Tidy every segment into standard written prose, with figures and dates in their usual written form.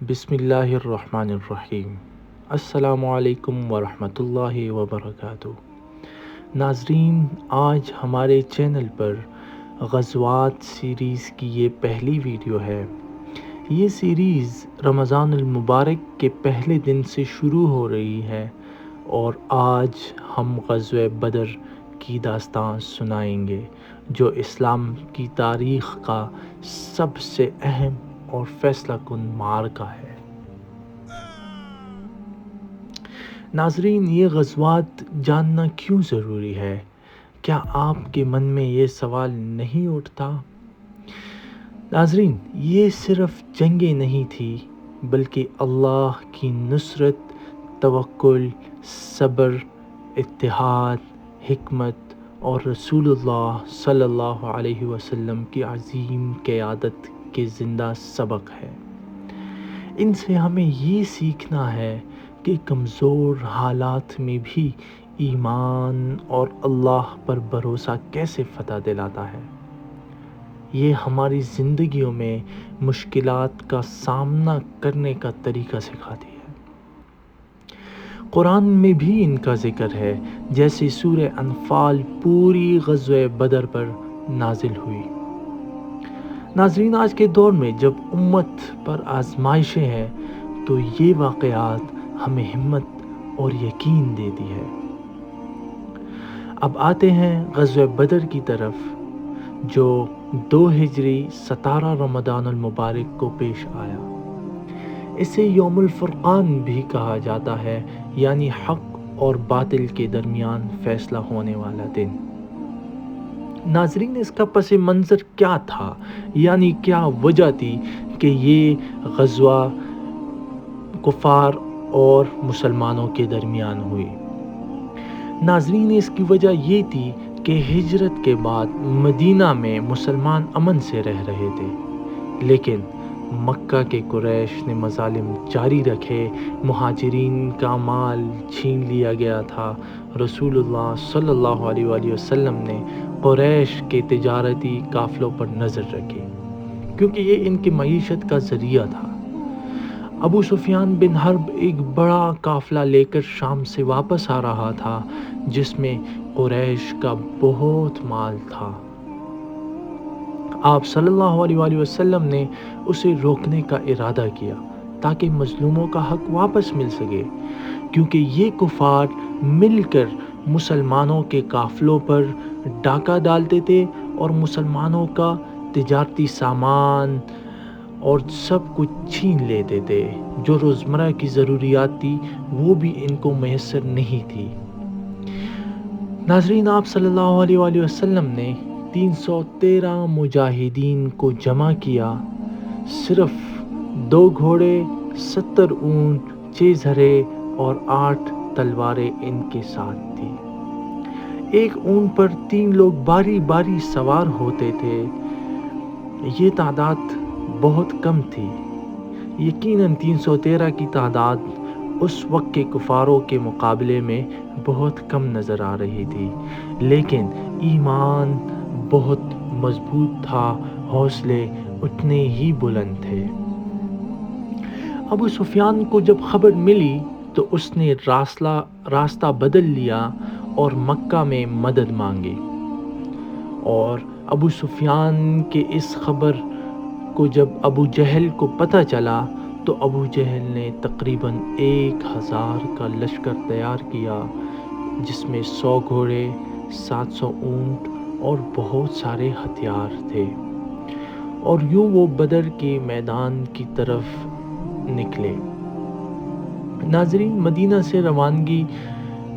بسم اللہ الرحمن الرحیم۔ السلام علیکم ورحمۃ اللہ وبرکاتہ۔ ناظرین، آج ہمارے چینل پر غزوات سیریز کی یہ پہلی ویڈیو ہے۔ یہ سیریز رمضان المبارک کے پہلے دن سے شروع ہو رہی ہے اور آج ہم غزوہ بدر کی داستان سنائیں گے، جو اسلام کی تاریخ کا سب سے اہم اور فیصلہ کن معرکہ ہے۔ ناظرین، یہ غزوات جاننا کیوں ضروری ہے؟ کیا آپ کے من میں یہ سوال نہیں اٹھتا؟ ناظرین، یہ صرف جنگیں نہیں تھی، بلکہ اللہ کی نصرت، توکل، صبر، اتحاد، حکمت اور رسول اللہ صلی اللہ علیہ وسلم کی عظیم قیادت کے زندہ سبق ہے۔ ان سے ہمیں یہ سیکھنا ہے کہ کمزور حالات میں بھی ایمان اور اللہ پر بھروسہ کیسے فتح دلاتا ہے۔ یہ ہماری زندگیوں میں مشکلات کا سامنا کرنے کا طریقہ سکھاتی ہے۔ قرآن میں بھی ان کا ذکر ہے، جیسے سورہ انفال پوری غزوہ بدر پر نازل ہوئی۔ ناظرین، آج کے دور میں جب امت پر آزمائشیں ہیں تو یہ واقعات ہمیں ہمت اور یقین دیتی ہے۔ اب آتے ہیں غزوہ بدر کی طرف، جو 2 ہجری 17 رمضان المبارک کو پیش آیا۔ اسے یوم الفرقان بھی کہا جاتا ہے، یعنی حق اور باطل کے درمیان فیصلہ ہونے والا دن۔ ناظرین، اس کا پس منظر کیا تھا، یعنی کیا وجہ تھی کہ یہ غزوہ کفار اور مسلمانوں کے درمیان ہوئی؟ ناظرین، اس کی وجہ یہ تھی کہ ہجرت کے بعد مدینہ میں مسلمان امن سے رہ رہے تھے، لیکن مکہ کے قریش نے مظالم جاری رکھے، مہاجرین کا مال چھین لیا گیا تھا۔ رسول اللہ صلی اللہ علیہ وآلہ وسلم نے قریش کے تجارتی قافلوں پر نظر رکھی، کیونکہ یہ ان کی معیشت کا ذریعہ تھا۔ ابو سفیان بن حرب ایک بڑا قافلہ لے کر شام سے واپس آ رہا تھا، جس میں قریش کا بہت مال تھا۔ آپ صلی اللہ علیہ وآلہ وسلم نے اسے روکنے کا ارادہ کیا تاکہ مظلوموں کا حق واپس مل سکے، کیونکہ یہ کفار مل کر مسلمانوں کے قافلوں پر ڈاکہ ڈالتے تھے اور مسلمانوں کا تجارتی سامان اور سب کچھ چھین لیتے تھے۔ جو روزمرہ کی ضروریات تھی وہ بھی ان کو میسر نہیں تھی۔ ناظرین، آپ صلی اللہ علیہ وآلہ وسلم نے 313 مجاہدین کو جمع کیا۔ صرف 2 گھوڑے، 70 اونٹ، 6 گھوڑے اور 8 تلواریں ان کے ساتھ تھی۔ ایک اونٹ پر 3 لوگ باری باری سوار ہوتے تھے۔ یہ تعداد بہت کم تھی۔ یقیناً 313 کی تعداد اس وقت کے کفاروں کے مقابلے میں بہت کم نظر آ رہی تھی، لیکن ایمان بہت مضبوط تھا، حوصلے اتنے ہی بلند تھے۔ ابو سفیان کو جب خبر ملی تو اس نے راستہ بدل لیا اور مکہ میں مدد مانگی، اور ابو سفیان کے اس خبر کو جب ابو جہل کو پتہ چلا تو ابو جہل نے تقریباً 1000 کا لشکر تیار کیا، جس میں 100 گھوڑے، 700 اونٹ اور بہت سارے ہتھیار تھے، اور یوں وہ بدر کے میدان کی طرف نکلے۔ ناظرین، مدینہ سے روانگی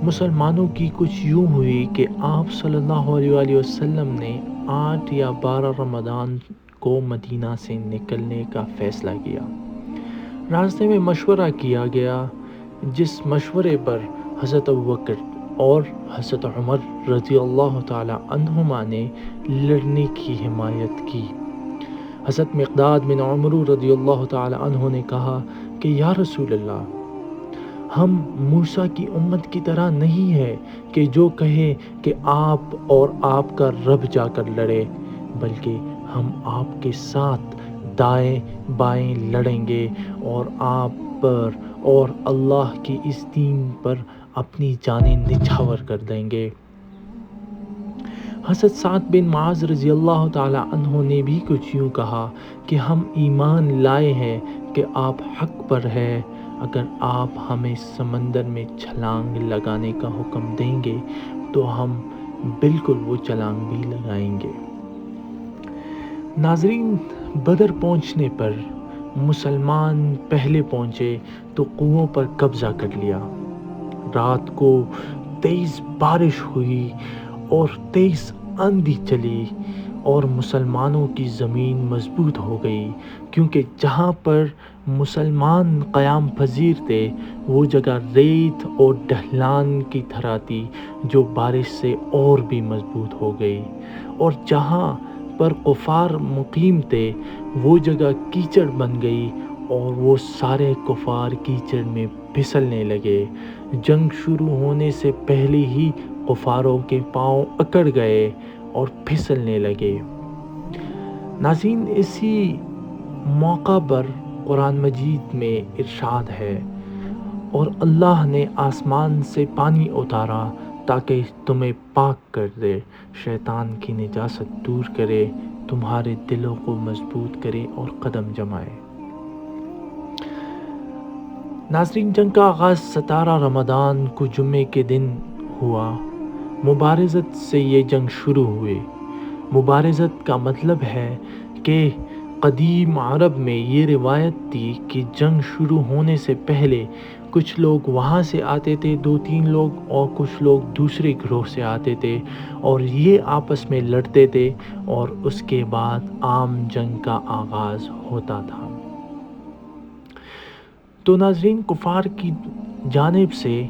مسلمانوں کی کچھ یوں ہوئی کہ آپ صلی اللہ علیہ وآلہ وسلم نے 8 یا 12 رمضان کو مدینہ سے نکلنے کا فیصلہ کیا۔ راستے میں مشورہ کیا گیا، جس مشورے پر حضرت ابوبکر اور حضرت عمر رضی اللہ تعالی عنہما نے لڑنے کی حمایت کی۔ حضرت مقداد بن عمرو رضی اللہ تعالی عنہ نے کہا کہ یا رسول اللہ، ہم موسیٰ کی امت کی طرح نہیں ہے کہ جو کہے کہ آپ اور آپ کا رب جا کر لڑے، بلکہ ہم آپ کے ساتھ دائیں بائیں لڑیں گے اور آپ پر اور اللہ کی اس دین پر اپنی جانیں نچھاور کر دیں گے۔ حضرت سعد بن معاذ رضی اللہ تعالی عنہ نے بھی کچھ یوں کہا کہ ہم ایمان لائے ہیں کہ آپ حق پر ہے، اگر آپ ہمیں سمندر میں چھلانگ لگانے کا حکم دیں گے تو ہم بالکل وہ چھلانگ بھی لگائیں گے۔ ناظرین، بدر پہنچنے پر مسلمان پہلے پہنچے تو کنووں پر قبضہ کر لیا۔ رات کو تیز بارش ہوئی اور تیز آندھی چلی اور مسلمانوں کی زمین مضبوط ہو گئی، کیونکہ جہاں پر مسلمان قیام پذیر تھے وہ جگہ ریت اور ڈھلان کی طرح تھی جو بارش سے اور بھی مضبوط ہو گئی، اور جہاں پر کفار مقیم تھے وہ جگہ کیچڑ بن گئی اور وہ سارے کفار کیچڑ میں پھسلنے لگے۔ جنگ شروع ہونے سے پہلے ہی کفاروں کے پاؤں اکڑ گئے اور پھسلنے لگے۔ ناظرین، اسی موقع پر قرآن مجید میں ارشاد ہے، اور اللہ نے آسمان سے پانی اتارا تاکہ تمہیں پاک کر دے، شیطان کی نجاست دور کرے، تمہارے دلوں کو مضبوط کرے اور قدم جمائے۔ ناظرین، جنگ کا آغاز 17 رمضان کو جمعے کے دن ہوا۔ مبارزت سے یہ جنگ شروع ہوئی۔ مبارزت کا مطلب ہے کہ قدیم عرب میں یہ روایت تھی کہ جنگ شروع ہونے سے پہلے کچھ لوگ وہاں سے آتے تھے، 2-3 لوگ، اور کچھ لوگ دوسرے گروہ سے آتے تھے اور یہ آپس میں لڑتے تھے اور اس کے بعد عام جنگ کا آغاز ہوتا تھا۔ تو ناظرین، کفار کی جانب سے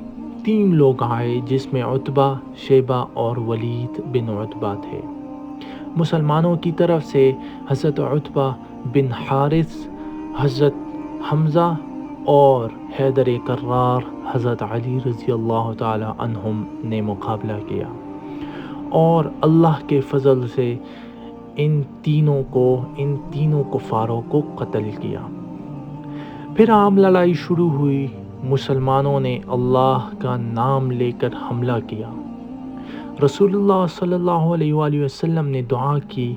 3 لوگ آئے جس میں عتبہ، شیبہ اور ولید بن عتبہ تھے۔ مسلمانوں کی طرف سے حضرت عتبہ بن حارث، حضرت حمزہ اور حیدر کرار حضرت علی رضی اللہ تعالی عنہم نے مقابلہ کیا، اور اللہ کے فضل سے ان تینوں کفاروں کو قتل کیا۔ پھر عام لڑائی شروع ہوئی۔ مسلمانوں نے اللہ کا نام لے کر حملہ کیا۔ رسول اللہ صلی اللہ علیہ وآلہ وسلم نے دعا کی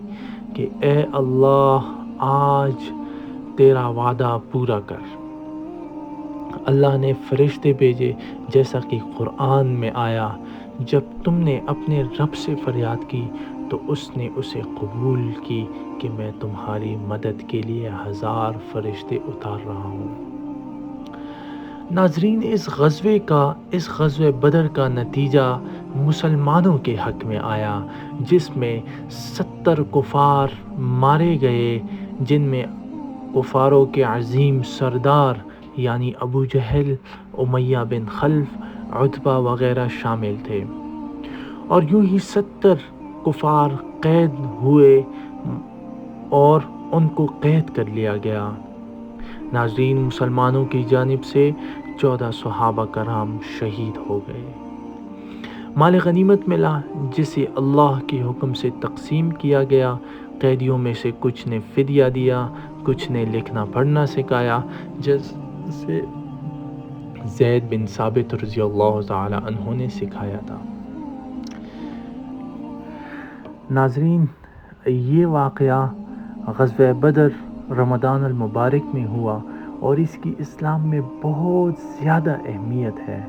کہ اے اللہ، آج تیرا وعدہ پورا کر۔ اللہ نے فرشتے بھیجے، جیسا کہ قرآن میں آیا، جب تم نے اپنے رب سے فریاد کی تو اس نے اسے قبول کی کہ میں تمہاری مدد کے لیے 1000 فرشتے اتار رہا ہوں۔ ناظرین، اس غزوہ بدر کا نتیجہ مسلمانوں کے حق میں آیا، جس میں 70 کفار مارے گئے، جن میں کفاروں کے عظیم سردار یعنی ابو جہل، امیہ بن خلف، عتبہ وغیرہ شامل تھے، اور یوں ہی 70 کفار قید ہوئے اور ان کو قید کر لیا گیا۔ ناظرین، مسلمانوں کی جانب سے 14 صحابہ کرام شہید ہو گئے۔ مال غنیمت ملا جسے اللہ کے حکم سے تقسیم کیا گیا۔ قیدیوں میں سے کچھ نے فدیہ دیا، کچھ نے لکھنا پڑھنا سکھایا، جیسے زید بن ثابت رضی اللہ تعالی عنہ نے سکھایا تھا۔ ناظرین، یہ واقعہ غزوہ بدر رمضان المبارک میں ہوا اور اس کی اسلام میں بہت زیادہ اہمیت ہے۔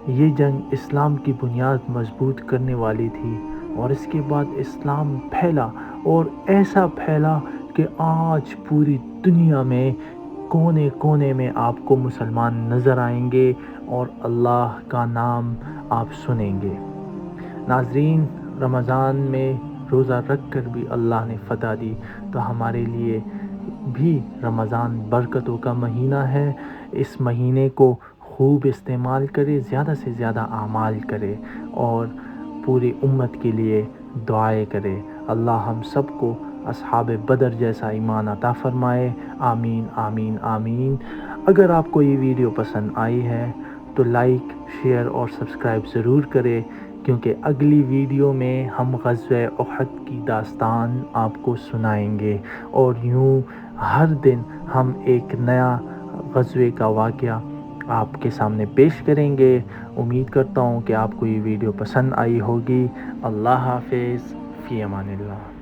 یہ جنگ اسلام کی بنیاد مضبوط کرنے والی تھی، اور اس کے بعد اسلام پھیلا اور ایسا پھیلا کہ آج پوری دنیا میں کونے کونے میں آپ کو مسلمان نظر آئیں گے اور اللہ کا نام آپ سنیں گے۔ ناظرین، رمضان میں روزہ رکھ کر بھی اللہ نے فتح دی، تو ہمارے لیے بھی رمضان برکتوں کا مہینہ ہے۔ اس مہینے کو خوب استعمال کرے، زیادہ سے زیادہ اعمال کرے اور پوری امت کے لیے دعائیں کرے۔ اللہ ہم سب کو اصحاب بدر جیسا ایمان عطا فرمائے، آمین آمین آمین۔ اگر آپ کو یہ ویڈیو پسند آئی ہے تو لائک، شیئر اور سبسکرائب ضرور کرے۔ کیونکہ اگلی ویڈیو میں ہم غزوہ احد کی داستان آپ کو سنائیں گے، اور یوں ہر دن ہم ایک نیا غزوے کا واقعہ آپ کے سامنے پیش کریں گے۔ امید کرتا ہوں کہ آپ کو یہ ویڈیو پسند آئی ہوگی۔ اللہ حافظ، فی امان اللہ۔